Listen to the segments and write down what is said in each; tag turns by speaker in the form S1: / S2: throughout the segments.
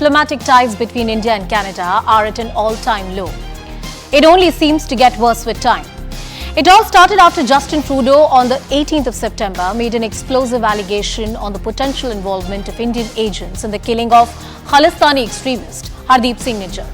S1: diplomatic ties between India and Canada are at an all-time low. It only seems to get worse with time. It all started after Justin Trudeau on the 18th of September made an explosive allegation on the potential involvement of Indian agents in the killing of Khalistani extremist Hardeep Singh Nijjar,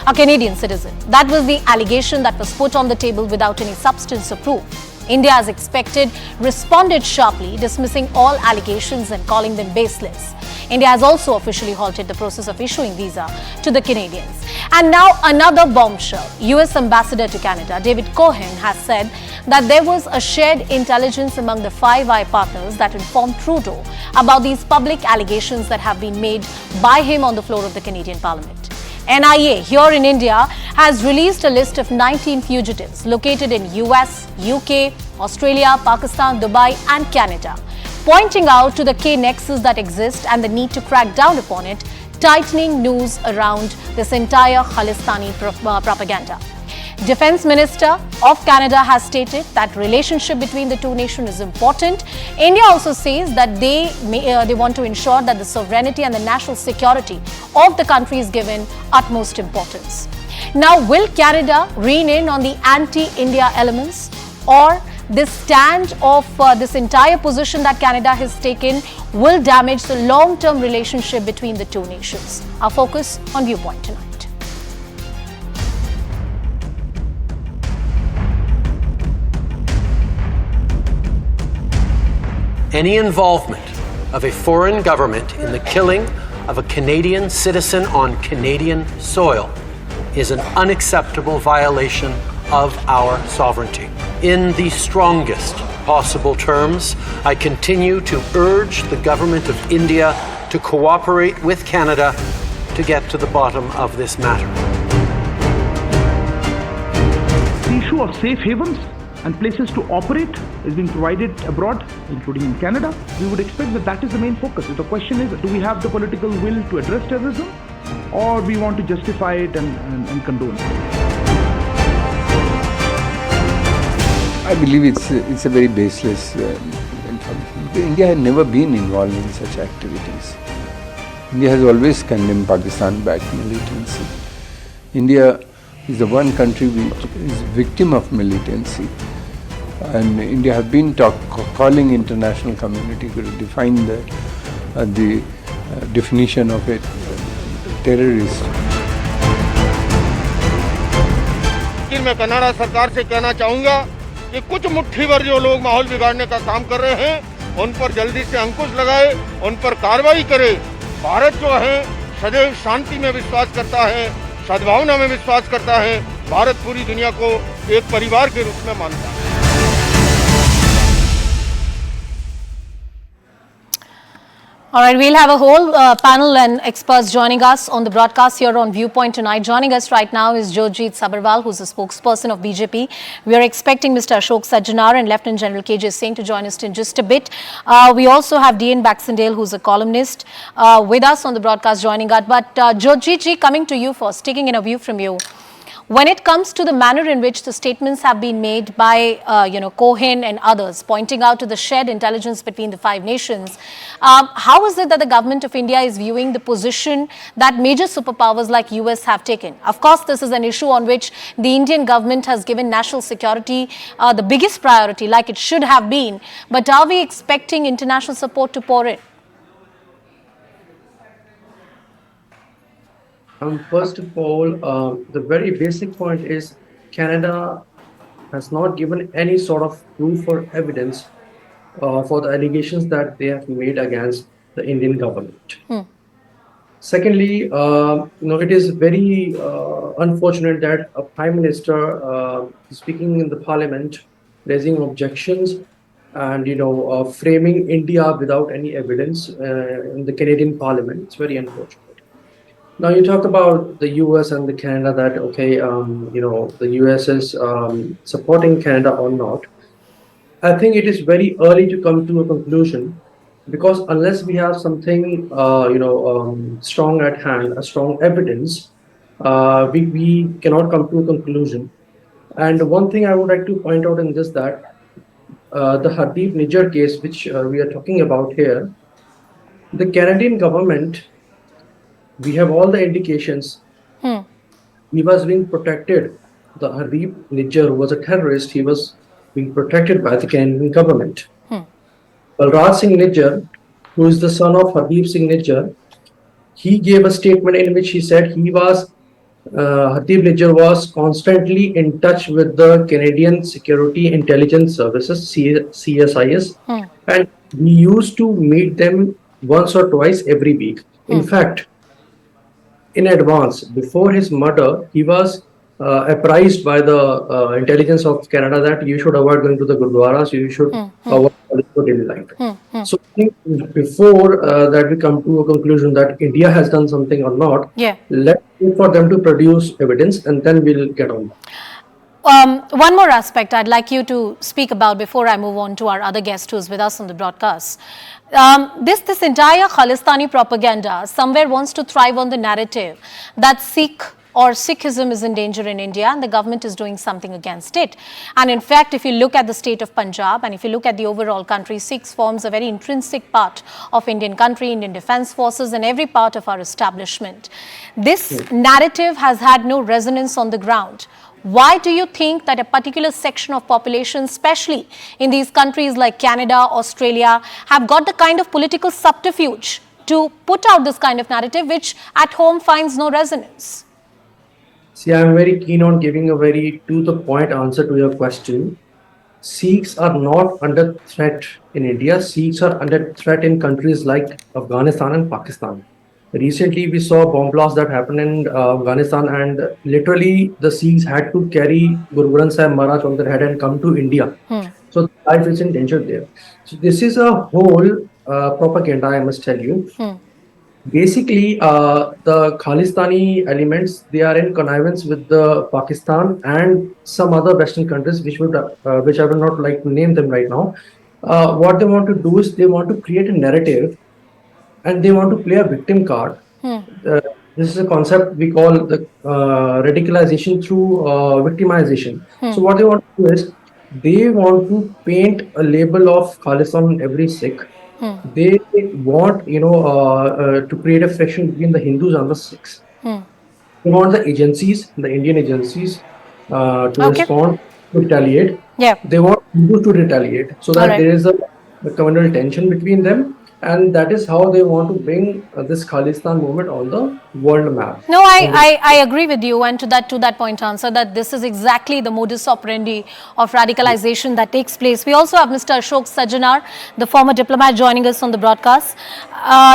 S1: a Canadian citizen. That was the allegation that was put on the table without any substance or proof. India, as expected, responded sharply, dismissing all allegations and calling them baseless. India has also officially halted the process of issuing visa to the Canadians. And now another bombshell. US Ambassador to Canada, David Cohen, has said that there was a shared intelligence among the Five Eyes partners that informed Trudeau about these public allegations that have been made by him on the floor of the Canadian Parliament. NIA here in India has released a list of 19 fugitives located in US, UK, Australia, Pakistan, Dubai and Canada, pointing out to the K-nexus that exists and the need to crack down upon it, tightening news around this entire Khalistani propaganda. Defense Minister of Canada has stated that relationship between the two nations is important. India also says that they want to ensure that the sovereignty and the national security of the country is given utmost importance. Now, will Canada rein in on the anti-India elements, or this stand of this entire position that Canada has taken will damage the long-term relationship between the two nations? Our focus on Viewpoint tonight.
S2: Any involvement of a foreign government in the killing of a Canadian citizen on Canadian soil is an unacceptable violation of our sovereignty. In the strongest possible terms, I continue to urge the government of India to cooperate with Canada to get to the bottom of this matter.
S3: The issue of safe havens and places to operate is being provided abroad, including in Canada. We would expect that that is the main focus. The question is, do we have the political will to address terrorism, or we want to justify it and condone it?
S4: I believe it's a very baseless information. India has never been involved in such activities. India has always condemned Pakistan-backed militancy. India is the one country which is victim of militancy, and India has been calling international community to define the definition of a terrorist.
S5: मैं Canada सरकार से कहना चाहूंगा कि कुछ मुट्ठी भर जो लोग माहौल बिगाड़ने का काम कर रहे हैं उन पर जल्दी से अंकुश लगाए, उन पर कार्रवाई करे। भारत जो है सदैव शांति में विश्वास करता है, सद्भावना में विश्वास करता है। भारत पूरी दुनिया को एक परिवार के रूप में मानता है।
S1: All right, we'll have a whole panel and experts joining us on the broadcast here on Viewpoint tonight. Joining us right now is Jojit Sabharwal, who's a spokesperson of BJP. We are expecting Mr. Ashok Sajjanar and Lieutenant General K.J. Singh to join us in just a bit. We also have D.N. Baxendale, who's a columnist, with us on the broadcast joining us. But Jojit ji, coming to you first, taking in a view from you. When it comes to the manner in which the statements have been made by, Cohen and others, pointing out to the shared intelligence between the five nations, how is it that the government of India is viewing the position that major superpowers like US have taken? Of course, this is an issue on which the Indian government has given national security the biggest priority, like it should have been. But are we expecting international support to pour in?
S6: First of all, the very basic point is Canada has not given any sort of proof or evidence for the allegations that they have made against the Indian government. Secondly, it is very unfortunate that a Prime Minister speaking in the Parliament, raising objections and framing India without any evidence in the Canadian Parliament. It's very unfortunate. Now you talk about the US and the Canada that, the US is supporting Canada or not. I think it is very early to come to a conclusion, because unless we have something, strong at hand, a strong evidence, we cannot come to a conclusion. And one thing I would like to point out in this, that the Hardeep Nijjar case, which we are talking about here, the Canadian government We have all the indications. He was being protected. The Hardeep Nijjar, who was a terrorist, he was being protected by the Canadian government. Balraj Singh Nijjar, who is the son of Hardeep Singh Nijjar, he gave a statement in which he said Hardeep Nijjar was constantly in touch with the Canadian Security Intelligence Services, CSIS, and we used to meet them once or twice every week. In fact, in advance, before his murder, he was apprised by the intelligence of Canada that you should avoid going to the gurdwaras, you should avoid political daily life. So I think before that we come to a conclusion that India has done something or not,
S1: Yeah.
S6: let's wait for them to produce evidence and then we'll get on.
S1: One more aspect I'd like you to speak about before I move on to our other guest who's with us on the broadcast. This entire Khalistani propaganda somewhere wants to thrive on the narrative that Sikh or Sikhism is in danger in India and the government is doing something against it. And in fact, if you look at the state of Punjab and if you look at the overall country, Sikhs forms a very intrinsic part of Indian country, Indian defense forces and every part of our establishment. This narrative has had no resonance on the ground. Why do you think that a particular section of population, especially in these countries like Canada, Australia, have got the kind of political subterfuge to put out this kind of narrative which at home finds no resonance?
S6: See, I'm very keen on giving a very to-the-point answer to your question. Sikhs are not under threat in India. Sikhs are under threat in countries like Afghanistan and Pakistan. Recently, we saw bomb blasts that happened in Afghanistan, and literally the Sikhs had to carry Guru Granth Sahib Maharaj on their head and come to India. So life is in danger there. So this is a whole propaganda, I must tell you. Basically, the Khalistani elements, they are in connivance with the Pakistan and some other Western countries, which I would not like to name them right now. What they want to do is they want to create a narrative and they want to play a victim card. This is a concept we call the radicalization through victimization. So what they want to do is they want to paint a label of Khalistan on every Sikh. They want, to create a friction between the Hindus and the Sikhs. They want the agencies, the Indian agencies, to respond, to retaliate.
S1: Yeah.
S6: They want Hindus to retaliate so that there is a communal tension between them. And that is how they want to bring this Khalistan movement on the world map.
S1: No, I agree with you, and to that point answer that this is exactly the modus operandi of radicalization that takes place. We also have Mr. Ashok Sajjanar, the former diplomat, joining us on the broadcast.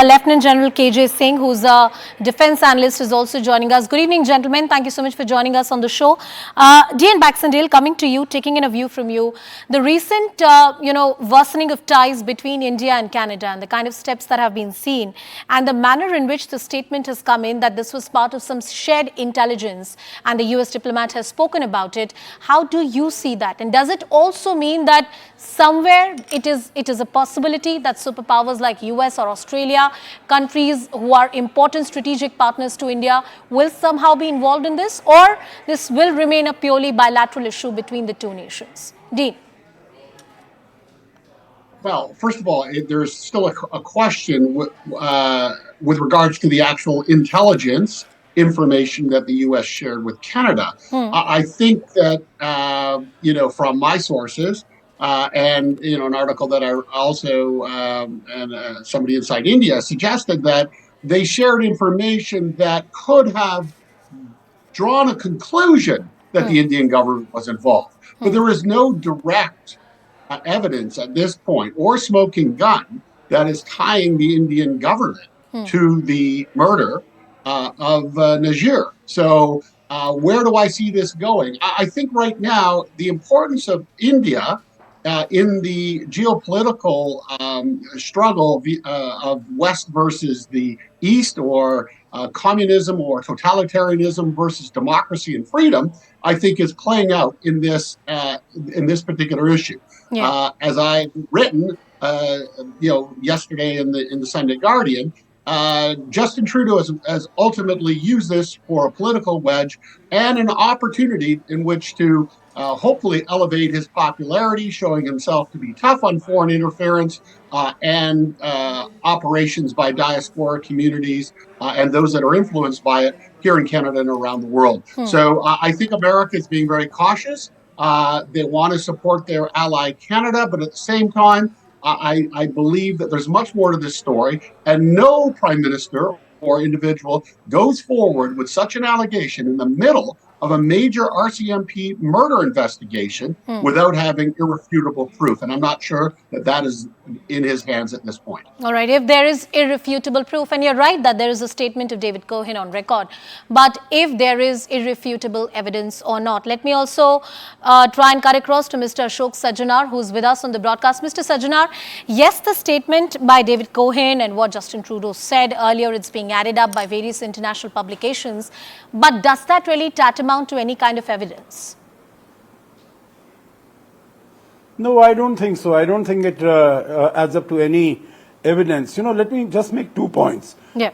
S1: Lieutenant General KJ Singh, who's a defense analyst, is also joining us. Good evening, gentlemen. Thank you so much for joining us on the show. DN Baxendale, coming to you, taking in a view from you, the recent, worsening of ties between India and Canada and the kind of steps that have been seen and the manner in which the statement has come in that this was part of some shared intelligence and the US diplomat has spoken about it. How do you see that? And does it also mean that somewhere it is a possibility that superpowers like US or Australia, countries who are important strategic partners to India, will somehow be involved in this, or this will remain a purely bilateral issue between the two nations? Dean.
S7: Well, first of all, there's still a question with regards to the actual intelligence information that the U.S. shared with Canada. I think that, from my sources, and, an article that I also, and somebody inside India suggested that they shared information that could have drawn a conclusion that the Indian government was involved. But there is no direct evidence at this point or smoking gun that is tying the Indian government to the murder of Nijjar. So where do I see this going? I think right now the importance of India in the geopolitical struggle of West versus the East, or communism or totalitarianism versus democracy and freedom, I think is playing out in this particular issue. Yeah. As I've written, yesterday in the Sunday Guardian, Justin Trudeau has ultimately used this for a political wedge and an opportunity in which to hopefully elevate his popularity, showing himself to be tough on foreign interference and operations by diaspora communities and those that are influenced by it here in Canada and around the world. So I think America is being very cautious. They want to support their ally Canada, but at the same time, I believe that there's much more to this story, and no prime minister or individual goes forward with such an allegation in the middle of a major RCMP murder investigation without having irrefutable proof. And I'm not sure that that is in his hands at this point.
S1: All right, if there is irrefutable proof, and you're right that there is a statement of David Cohen on record, but if there is irrefutable evidence or not, let me also try and cut across to Mr. Ashok Sajjanar, who's with us on the broadcast. Mr. Sajjanar, yes, the statement by David Cohen and what Justin Trudeau said earlier, it's being added up by various international publications, but does that really tantamount to any kind of evidence?
S8: No, I don't think so. I don't think it adds up to any evidence. Let me just make 2 points.
S1: Yeah.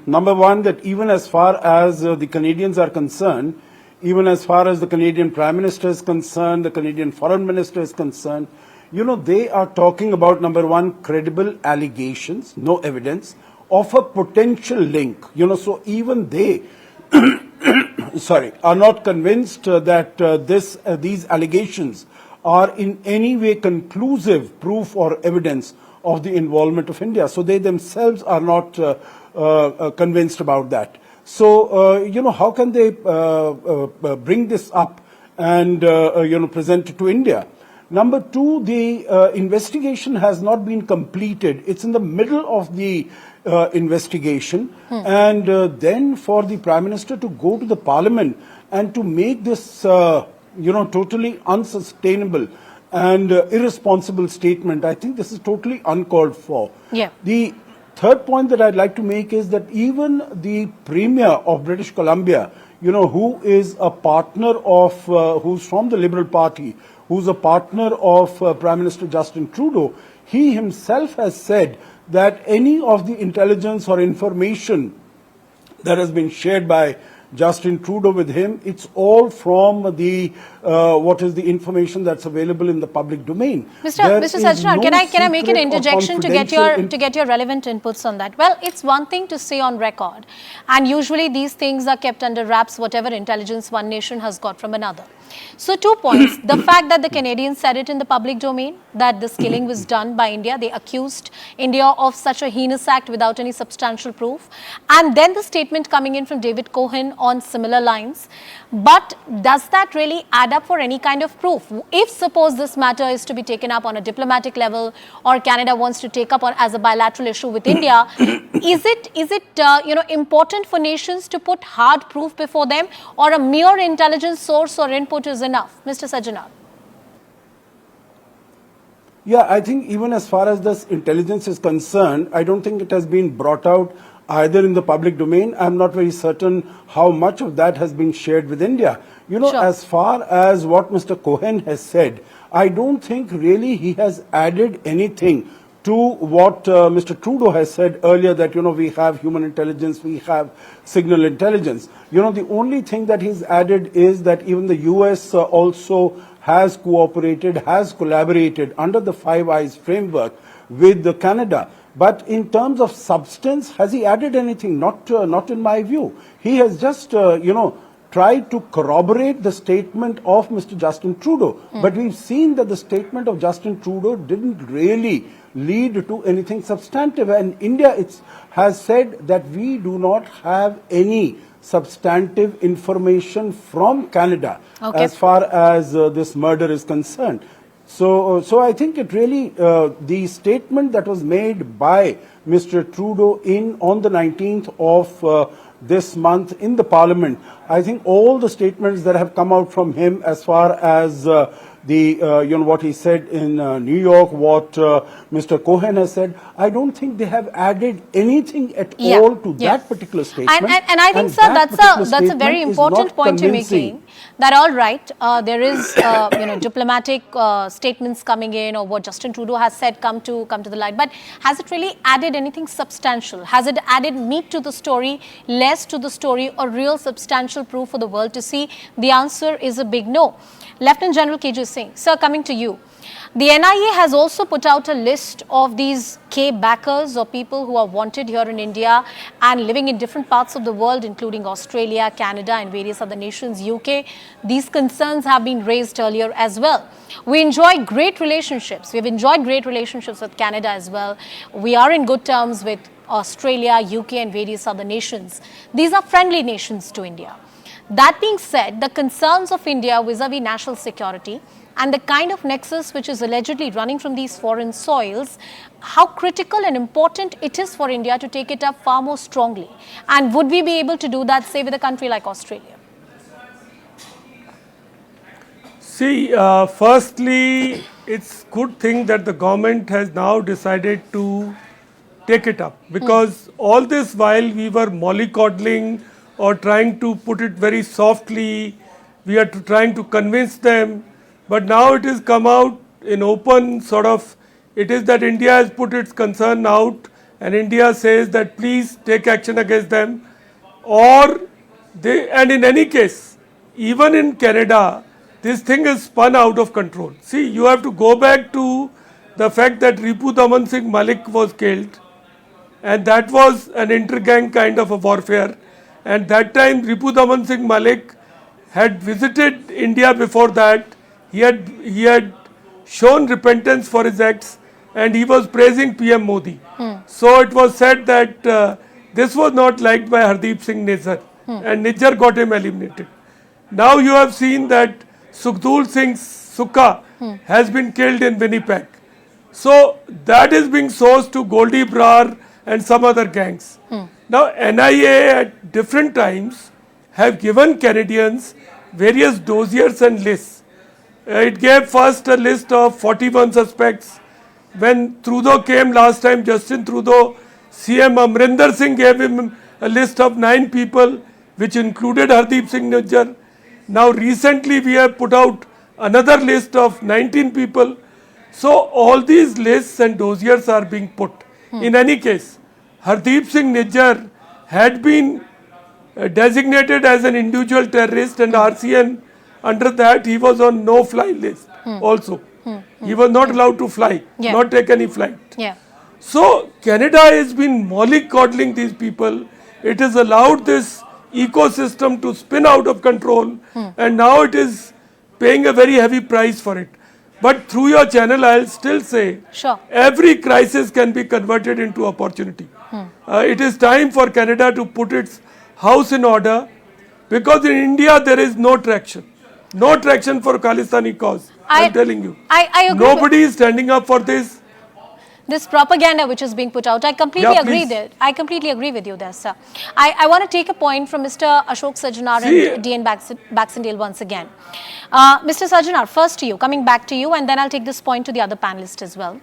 S8: Number one, that even as far as the Canadians are concerned, even as far as the Canadian Prime Minister is concerned, the Canadian Foreign Minister is concerned, they are talking about, number one, credible allegations, no evidence, of a potential link. So even they are not convinced that these allegations are in any way conclusive proof or evidence of the involvement of India. So they themselves are not convinced about that. So, how can they bring this up and, present it to India? Number two, the investigation has not been completed. It's in the middle of the investigation. And then for the Prime Minister to go to the Parliament and to make this totally unsustainable and irresponsible statement, I think this is totally uncalled for.
S1: Yeah.
S8: The third point that I'd like to make is that even the Premier of British Columbia, who is a partner of, who's from the Liberal Party, who's a partner of Prime Minister Justin Trudeau, he himself has said that any of the intelligence or information that has been shared by Justin Trudeau with him, it's all from the what is the information that's available in the public domain.
S1: Mr. Sajjanar, can I make an interjection to get your relevant inputs on that? Well, it's one thing to say on record, and usually these things are kept under wraps, whatever intelligence one nation has got from another. So 2 points. The fact that the Canadians said it in the public domain, that this killing was done by India. They accused India of such a heinous act without any substantial proof. And then the statement coming in from David Cohen on similar lines. But does that really add up for any kind of proof? If suppose this matter is to be taken up on a diplomatic level, or Canada wants to take up on as a bilateral issue with India, is it important for nations to put hard proof before them, or a mere intelligence source or input is enough? Mr. Sajjanar.
S8: Yeah, I think even as far as this intelligence is concerned, I don't think it has been brought out either in the public domain. I'm not very certain how much of that has been shared with India.
S1: Sure.
S8: As far as what Mr. Cohen has said, I don't think really he has added anything to what Mr. Trudeau has said earlier, that, we have human intelligence, we have signal intelligence. The only thing that he's added is that even the US also has cooperated, has collaborated under the Five Eyes framework with Canada. But in terms of substance, has he added anything? Not in my view. He has just, tried to corroborate the statement of Mr. Justin Trudeau. But we've seen that the statement of Justin Trudeau didn't really lead to anything substantive. And India has said that we do not have any substantive information from Canada as far as this murder is concerned. So I think it really, the statement that was made by Mr. Trudeau on the 19th of this month in the Parliament, I think all the statements that have come out from him as far as what he said in New York, what Mr. Cohen has said, I don't think they have added anything at all to that particular statement.
S1: And I think, sir, that's a very important point you're making. That all right, there is diplomatic statements coming in, or what Justin Trudeau has said come to the light. But has it really added anything substantial? Has it added meat to the story, less to the story, or real substantial proof for the world to see? The answer is a big no. Lieutenant General KJ Singh, sir, coming to you. The NIA has also put out a list of these K backers or people who are wanted here in India and living in different parts of the world, including Australia, Canada and various other nations, UK. These concerns have been raised earlier as well. We enjoy great relationships. We've enjoyed great relationships with Canada as well. We are in good terms with Australia, UK and various other nations. These are friendly nations to India. That being said, the concerns of India vis-a-vis national security and the kind of nexus which is allegedly running from these foreign soils, how critical and important it is for India to take it up far more strongly. And would we be able to do that, say, with a country like Australia?
S9: See, firstly, it's good thing that the government has now decided to take it up, because all this while we were mollycoddling or trying to put it very softly, we are trying to convince them. But now it has come out in open sort of, it is that India has put its concern out and India says that please take action against them. Or they, and in any case, even in Canada, this thing is spun out of control. See, you have to go back to the fact that Ripu Daman Singh Malik was killed, and that was an intergang kind of a warfare. And that time Ripu Daman Singh Malik had visited India before that. He had shown repentance for his acts and he was praising PM Modi. So it was said that this was not liked by Hardeep Singh Nijjar and Nijjar got him eliminated. Now you have seen that Sukhdev Singh Sukha has been killed in Winnipeg. So that is being sourced to Goldie Brar and some other gangs. Now NIA at different times have given Canadians various dossiers and lists. It gave first a list of 41 suspects. When Trudeau came last time, Justin Trudeau, CM Amrinder Singh gave him a list of 9 people, which included Hardeep Singh Nijjar. Now recently we have put out another list of 19 people. So all these lists and dossiers are being put. In any case, Hardeep Singh Nijjar had been designated as an individual terrorist, and RCN under that he was on no-fly list also. He was not allowed to fly, not take any flight. So Canada has been mollycoddling these people. It has allowed this ecosystem to spin out of control, and now it is paying a very heavy price for it. But through your channel, I'll still say, every crisis can be converted into opportunity. It is time for Canada to put its house in order, because in India there is no traction. No traction for Khalistani cause. I'm telling you.
S1: I agree.
S9: Nobody is standing up for this.
S1: This propaganda which is being put out, I completely agree there. I completely agree with you there, sir. I want to take a point from Mr. Ashok Sajjanar and DN Baxendale once again. Mr. Sajjanar, first to you, coming back to you, and then I'll take this point to the other panelists as well.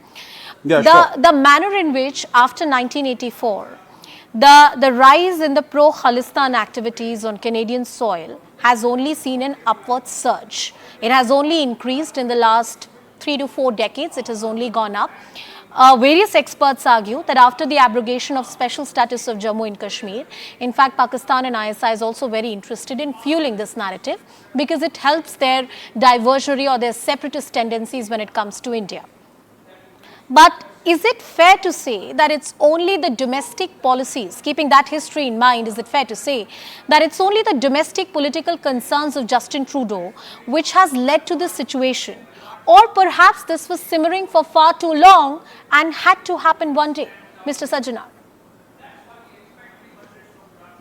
S1: The manner in which after 1984, the rise in the pro-Khalistan activities on Canadian soil has only seen an upward surge. It has only increased in the last 3 to 4 decades. It has only gone up. Various experts argue that after the abrogation of special status of Jammu and Kashmir, in fact, Pakistan and ISI is also very interested in fueling this narrative because it helps their diversionary or their separatist tendencies when it comes to India. But is it fair to say that it's only the domestic policies, keeping that history in mind, is it fair to say that it's only the domestic political concerns of Justin Trudeau which has led to this situation? Or perhaps this was simmering for far too long and had to happen one day? Mr. Sajjanar.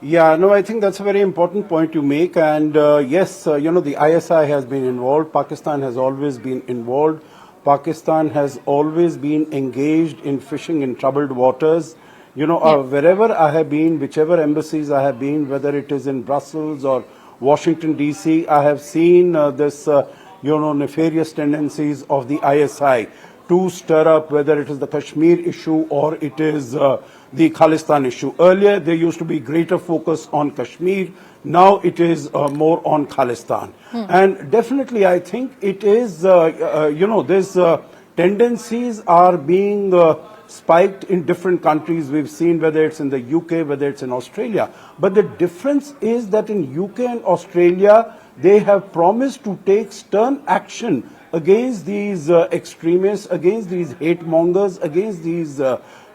S8: Yeah, no, I think that's a very important point you make. And yes, the ISI has been involved. Pakistan has always been involved. Pakistan has always been engaged in fishing in troubled waters. Wherever I have been, whichever embassies I have been, whether it is in Brussels or Washington, D.C., I have seen this nefarious tendencies of the ISI to stir up, whether it is the Kashmir issue or it is the Khalistan issue. Earlier, there used to be greater focus on Kashmir. Now it is more on Khalistan. And definitely, I think it is, these tendencies are being spiked in different countries. We've seen whether it's in the UK, whether it's in Australia. But the difference is that in UK and Australia, they have promised to take stern action against these extremists, against these hate mongers, against these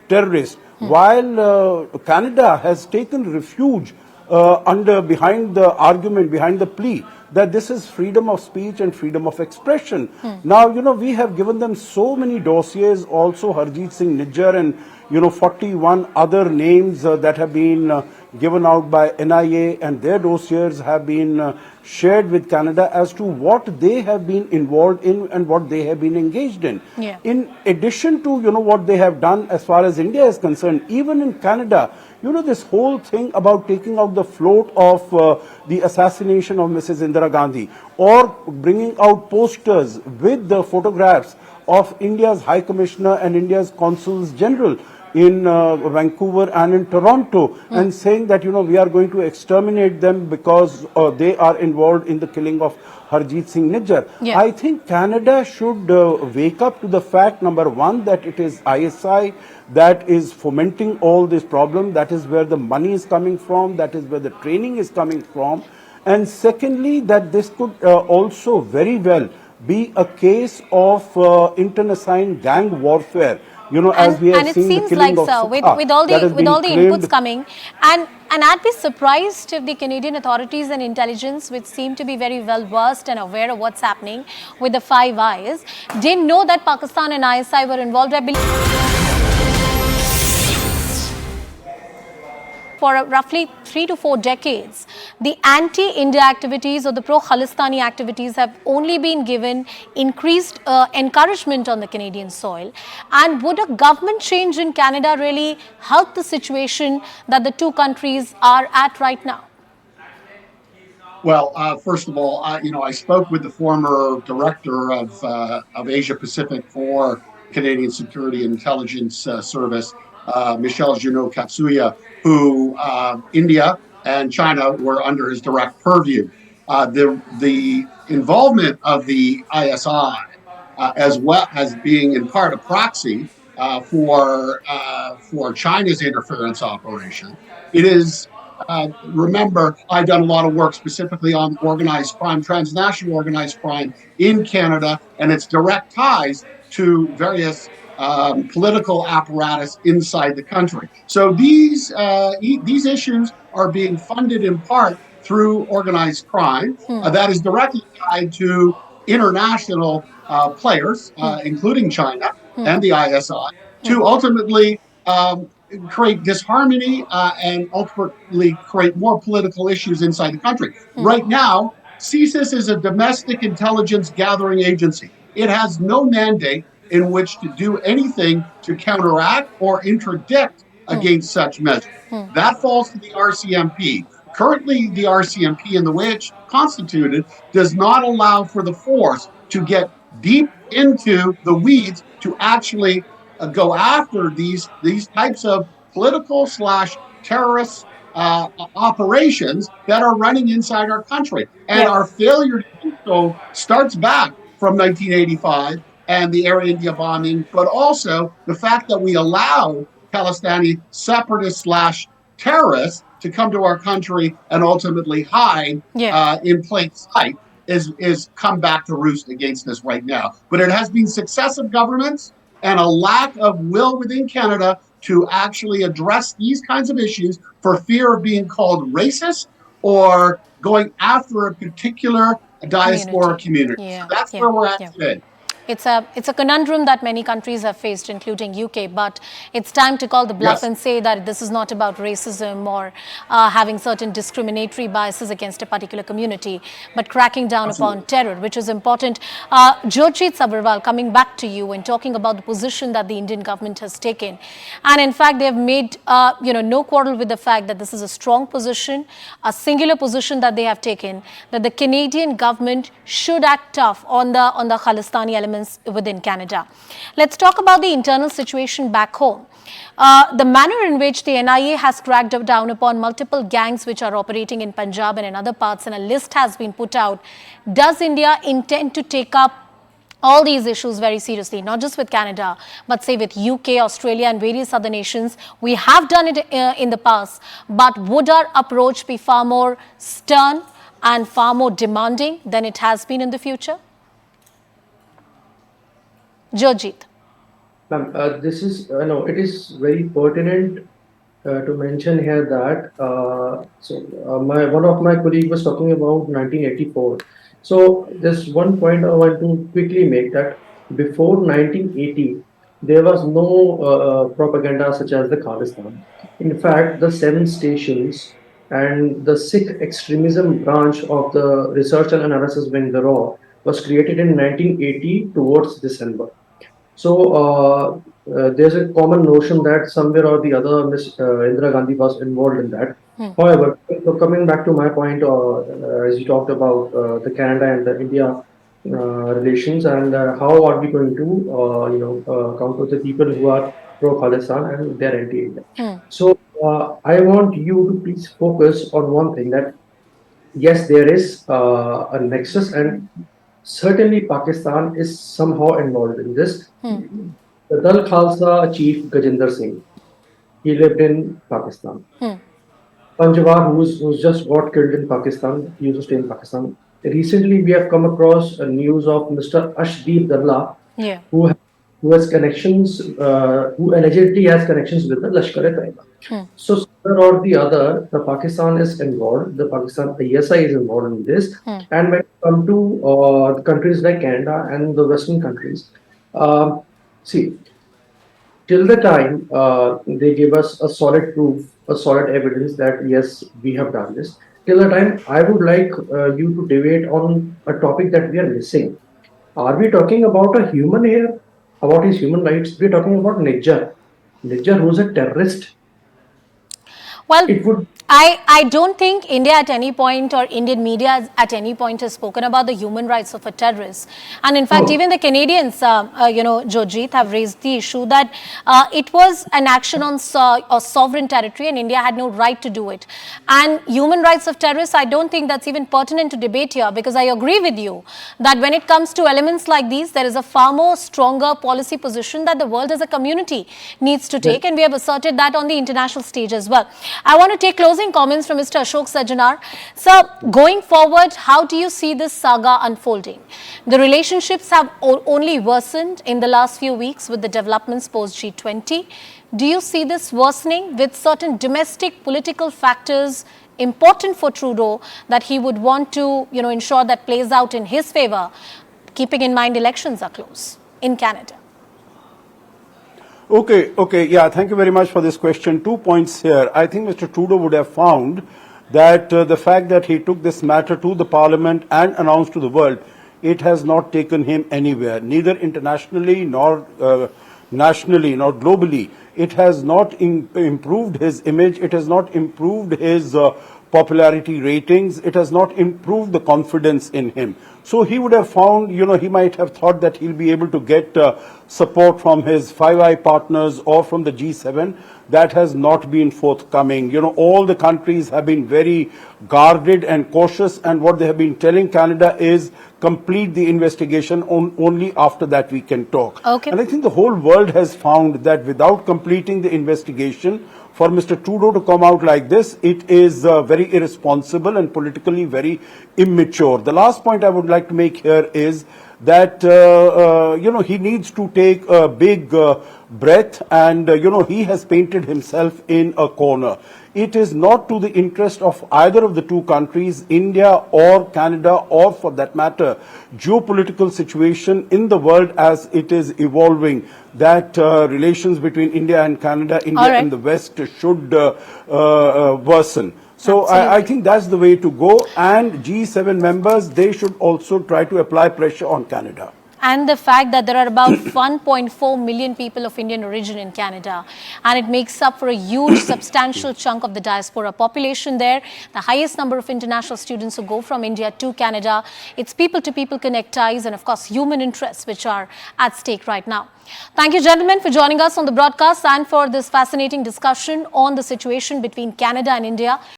S8: terrorists. While Canada has taken refuge behind the argument, behind the plea that this is freedom of speech and freedom of expression. Now, we have given them so many dossiers, also Hardeep Singh Nijjar and, 41 other names that have been given out by NIA, and their dossiers have been shared with Canada as to what they have been involved in and what they have been engaged in.
S1: Yeah.
S8: In addition to, what they have done as far as India is concerned, even in Canada, this whole thing about taking out the float of the assassination of Mrs. Indira Gandhi, or bringing out posters with the photographs of India's High Commissioner and India's Consuls General in Vancouver and in Toronto, and saying that, we are going to exterminate them because they are involved in the killing of Hardeep Singh Nijjar.
S1: Yeah.
S8: I think Canada should wake up to the fact, number one, that it is ISI that is fomenting all this problem. That is where the money is coming from. That is where the training is coming from. And secondly, that this could also very well be a case of internecine gang warfare. As we have seen the killing of Sukha,
S1: with all the
S8: claimed.
S1: inputs coming, and I'd be surprised if the Canadian authorities and intelligence, which seem to be very well versed and aware of what's happening with the Five Eyes, didn't know that Pakistan and ISI were involved. I believe for roughly 3 to 4 decades, the anti-India activities or the pro-Khalistani activities have only been given increased encouragement on the Canadian soil. And would a government change in Canada really help the situation that the two countries are at right now?
S7: Well, first of all, I spoke with the former director of Asia Pacific for Canadian Security Intelligence Service, Michelle Junot Katsuya, who India and China were under his direct purview. The involvement of the ISI, as well as being in part a proxy for China's interference operation, it is. Remember, I've done a lot of work specifically on organized crime, transnational organized crime in Canada, and its direct ties to various political apparatus inside the country. So these issues are being funded in part through organized crime that is directly tied to international players, including China and the ISI, to ultimately create disharmony and ultimately create more political issues inside the country. Right now, CSIS is a domestic intelligence gathering agency. It has no mandate in which to do anything to counteract or interdict against such measures. That falls to the RCMP. Currently, the RCMP, in the way it's constituted, does not allow for the force to get deep into the weeds to actually go after these types of political / terrorist operations that are running inside our country. And our failure to do so starts back from 1985 and the Air India bombing, but also the fact that we allow Khalistani separatists / terrorists to come to our country and ultimately hide in plain sight is come back to roost against us right now. But it has been successive governments and a lack of will within Canada to actually address these kinds of issues for fear of being called racist or going after a particular diaspora community. So that's where we're at today.
S1: It's a conundrum that many countries have faced, including UK, but it's time to call the bluff and say that this is not about racism or having certain discriminatory biases against a particular community, but cracking down upon terror, which is important. Jurjit Sabharwal, coming back to you and talking about the position that the Indian government has taken. And in fact, they have made no quarrel with the fact that this is a strong position, a singular position that they have taken, that the Canadian government should act tough on the Khalistani elements within Canada. Let's talk about the internal situation back home. The manner in which the NIA has cracked down upon multiple gangs which are operating in Punjab and in other parts, and a list has been put out. Does India intend to take up all these issues very seriously, not just with Canada, but say with UK, Australia and various other nations. We have done it in the past, but would our approach be far more stern and far more demanding than it has been in the future? Jurjit.
S6: Ma'am, this is, no, it is very pertinent to mention here that one of my colleagues was talking about 1984. So there's one point I want to quickly make, that before 1980, there was no propaganda such as the Khalistan. In fact, the seven stations and the Sikh extremism branch of the research and analysis wing, the RAW, was created in 1980 towards December. So there's a common notion that somewhere or the other Ms. Indira Gandhi was involved in that. However, coming back to my point, as you talked about the Canada and the India relations, and how are we going to counter the people who are pro-Khalistan and they're anti-India. So I want you to please focus on one thing, that yes, there is a nexus, and certainly Pakistan is somehow involved in this. The Dal Khalsa chief Gajinder Singh, he lived in Pakistan. Panjwar, who's just got killed in Pakistan, he used to stay in Pakistan. Recently, we have come across a news of Mr. Ashdeep Darla, who has connections, who allegedly has connections with the Lashkar-e-Taiba. So somewhere or the other, the Pakistan is involved. The Pakistan ISI is involved in this. And when it comes to countries like Canada and the Western countries, see, till the time they give us a solid proof, a solid evidence that yes, we have done this. Till the time, I would like you to debate on a topic that we are missing. Are we talking about a human here, about his human rights? We're talking about Nijjar. Nijjar, who's a terrorist.
S1: Well, I don't think India at any point, or Indian media at any point, has spoken about the human rights of a terrorist. And in fact, even the Canadians, Jurjit, have raised the issue that it was an action on sovereign territory and India had no right to do it. And human rights of terrorists, I don't think that's even pertinent to debate here, because I agree with you that when it comes to elements like these, there is a far more stronger policy position that the world as a community needs to take. And we have asserted that on the international stage as well. I want to take closing comments from Mr. Ashok Sajjanar. Sir, going forward, how do you see this saga unfolding? The relationships have only worsened in the last few weeks with the developments post G20. Do you see this worsening with certain domestic political factors important for Trudeau that he would want to ensure that plays out in his favor, keeping in mind elections are close in Canada?
S8: Okay, yeah, thank you very much for this question. 2 points here. I think Mr. Trudeau would have found that the fact that he took this matter to the Parliament and announced to the world, it has not taken him anywhere, neither internationally nor nationally nor globally. It has not improved his image. It has not improved his popularity ratings. It has not improved the confidence in him. So he would have found, he might have thought that he'll be able to get support from his Five Eye partners or from the G7. That has not been forthcoming. All the countries have been very guarded and cautious, and what they have been telling Canada is complete the investigation, only after that we can talk.
S1: Okay.
S8: And I think the whole world has found that without completing the investigation, for Mr. Trudeau to come out like this, it is very irresponsible and politically very immature. The last point I would like to make here is that, he needs to take a big breath, and, he has painted himself in a corner. It is not to the interest of either of the two countries, India or Canada, or for that matter, geopolitical situation in the world as it is evolving, that relations between India and Canada, India and the West should worsen. So I think that's the way to go, and G7 members, they should also try to apply pressure on Canada.
S1: And the fact that there are about 1.4 million people of Indian origin in Canada, and it makes up for a huge substantial chunk of the diaspora population there, the highest number of international students who go from India to Canada. It's people-to-people connect ties and, of course, human interests which are at stake right now. Thank you, gentlemen, for joining us on the broadcast and for this fascinating discussion on the situation between Canada and India.